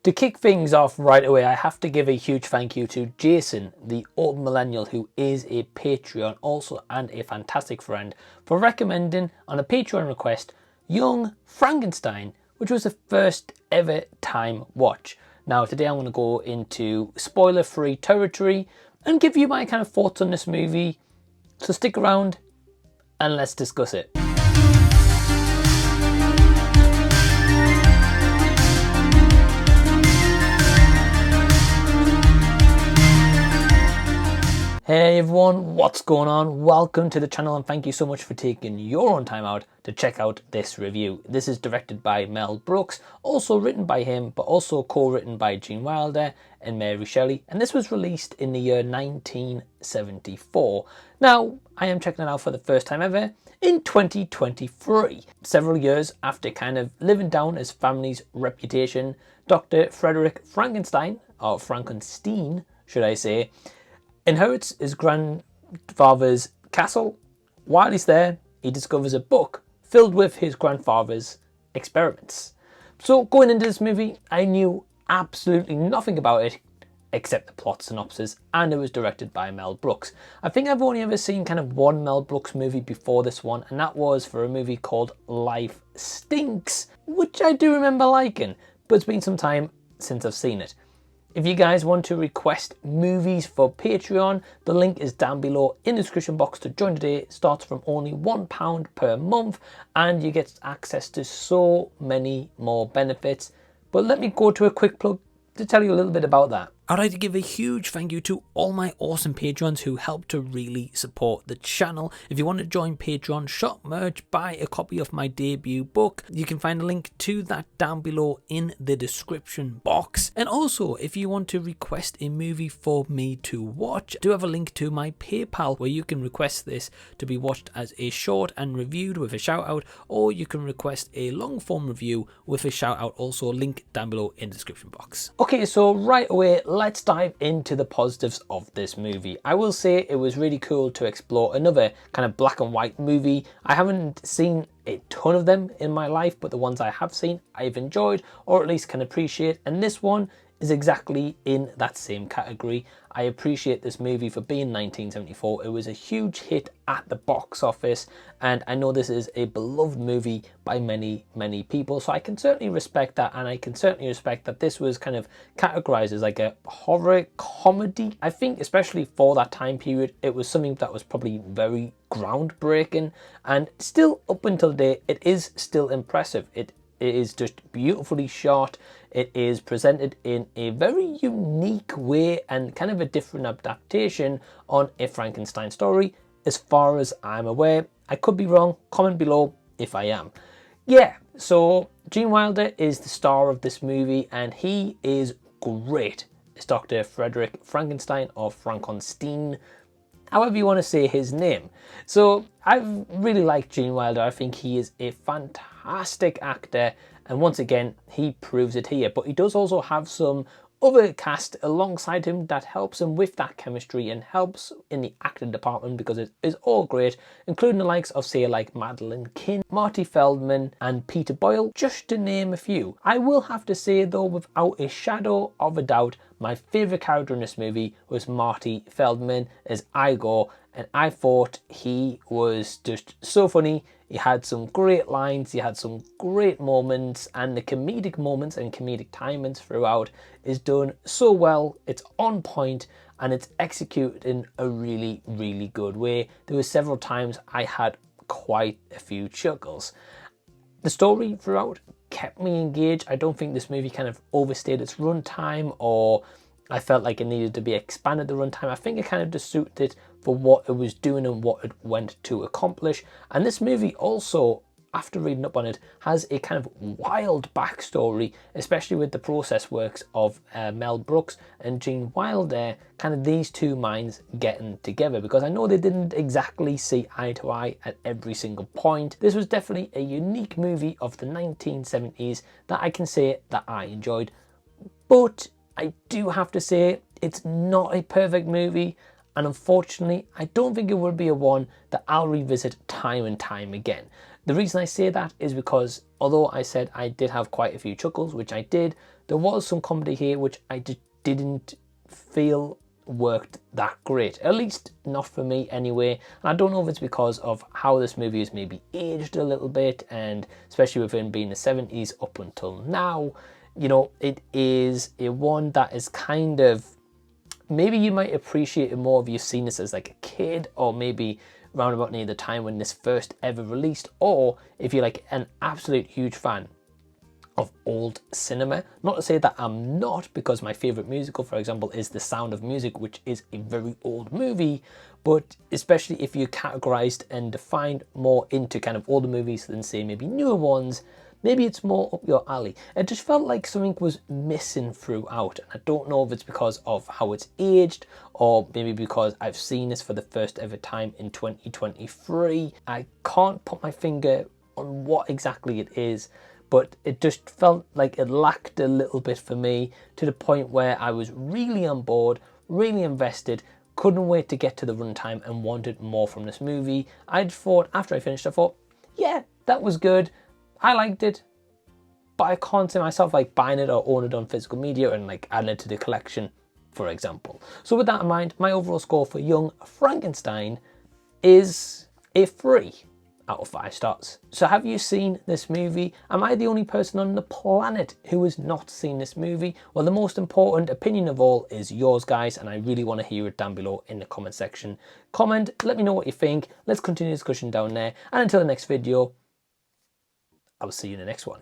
To kick things off right away, I have to give a huge thank you to Jason, the Old Millennial, who is a Patreon also and a fantastic friend, for recommending on a Patreon request Young Frankenstein, which was the first ever time watch. Now today I'm going to go into spoiler-free territory and give you my kind of thoughts on this movie, so stick around and let's discuss it. Hey everyone, what's going on? Welcome to the channel and thank you so much for taking your own time out to check out this review. This is directed by Mel Brooks, also written by him, but also co-written by Gene Wilder and Mary Shelley, and this was released in the year 1974. Now, I am checking it out for the first time ever in 2023. Several years after kind of living down his family's reputation, Dr. Frederick Frankenstein, or Frankenstein, should I say, inherits his grandfather's castle. While he's there, he discovers a book filled with his grandfather's experiments. So going into this movie, I knew absolutely nothing about it except the plot synopsis, and it was directed by Mel Brooks. I think I've only ever seen kind of one Mel Brooks movie before this one, and that was for a movie called Life Stinks, which I do remember liking, but it's been some time since I've seen it. If you guys want to request movies for Patreon, the link is down below in the description box to join today. It starts from only £1 per month and you get access to so many more benefits. But let me go to a quick plug to tell you a little bit about that. I'd like to give a huge thank you to all my awesome patrons who help to really support the channel. If you want to join Patreon, shop merch, buy a copy of my debut book, you can find a link to that down below in the description box. And also, if you want to request a movie for me to watch, I do have a link to my PayPal where you can request this to be watched as a short and reviewed with a shout out, or you can request a long form review with a shout out, also link down below in the description box. Okay, so right away, let's dive into the positives of this movie. I will say it was really cool to explore another kind of black and white movie. I haven't seen a ton of them in my life, but the ones I have seen, I've enjoyed, or at least can appreciate, and this one is exactly in that same category. I appreciate this movie for being 1974. It was a huge hit at the box office, and I know this is a beloved movie by many people, so I can certainly respect that, and I can certainly respect that this was kind of categorized as like a horror comedy. I think especially for that time period, it was something that was probably very groundbreaking, and still up until today, it is still impressive. It is just beautifully shot. It is presented in a very unique way and kind of a different adaptation on a Frankenstein story, as far as I'm aware. I could be wrong, comment below if I am. Yeah, so Gene Wilder is the star of this movie and he is great. It's Dr. Frederick Frankenstein, or Frankenstein, however you want to say his name. So I really like Gene Wilder. I think he is a fantastic actor, and once again he proves it here. But he does also have some other cast alongside him that helps him with that chemistry and helps in the acting department, because it is all great, including the likes of, say, like Madeline Kahn, Marty Feldman and Peter Boyle, just to name a few. I will have to say though, without a shadow of a doubt, my favourite character in this movie was Marty Feldman as Igor, and I thought he was just so funny. He had some great lines, he had some great moments, and the comedic moments and comedic timings throughout is done so well. It's on point and it's executed in a really good way. There were several times I had quite a few chuckles. The story throughout kept me engaged. I don't think this movie kind of overstayed its runtime, or I felt like it needed to be expanded the runtime. I think it kind of just suited it for what it was doing and what it went to accomplish. And this movie also, after reading up on it, has a kind of wild backstory, especially with the process works of Mel Brooks and Gene Wilder, kind of these two minds getting together, because I know they didn't exactly see eye to eye at every single point. This was definitely a unique movie of the 1970s that I can say that I enjoyed, but I do have to say it's not a perfect movie, and unfortunately I don't think it will be a one that I'll revisit time and time again. The reason I say that is because although I said I did have quite a few chuckles, which I did, there was some comedy here which I just didn't feel worked that great, at least not for me anyway. And I don't know if it's because of how this movie is maybe aged a little bit, and especially with it being the 70s up until now, you know, it is a one that is kind of, maybe you might appreciate it more if you've seen this as like a kid, or maybe round about near the time when this first ever released, or if you're like an absolute huge fan of old cinema. Not to say that I'm not, because my favorite musical, for example, is The Sound of Music, which is a very old movie, but especially if you're categorized and defined more into kind of older movies than say maybe newer ones, maybe it's more up your alley. It just felt like something was missing throughout, and I don't know if it's because of how it's aged, or maybe because I've seen this for the first ever time in 2023. I can't put my finger on what exactly it is, but it just felt like it lacked a little bit for me, to the point where I was really on board, really invested, couldn't wait to get to the runtime and wanted more from this movie. I thought, after I finished, I thought, yeah, that was good. I liked it, but I can't see myself like buying it or owning it on physical media and like adding it to the collection, for example. So with that in mind, my overall score for Young Frankenstein is a 3 out of 5 stars. So have you seen this movie? Am I the only person on the planet who has not seen this movie? Well, the most important opinion of all is yours, guys, and I really want to hear it down below in the comment section. Comment, let me know what you think. Let's continue the discussion down there. And until the next video, I will see you in the next one.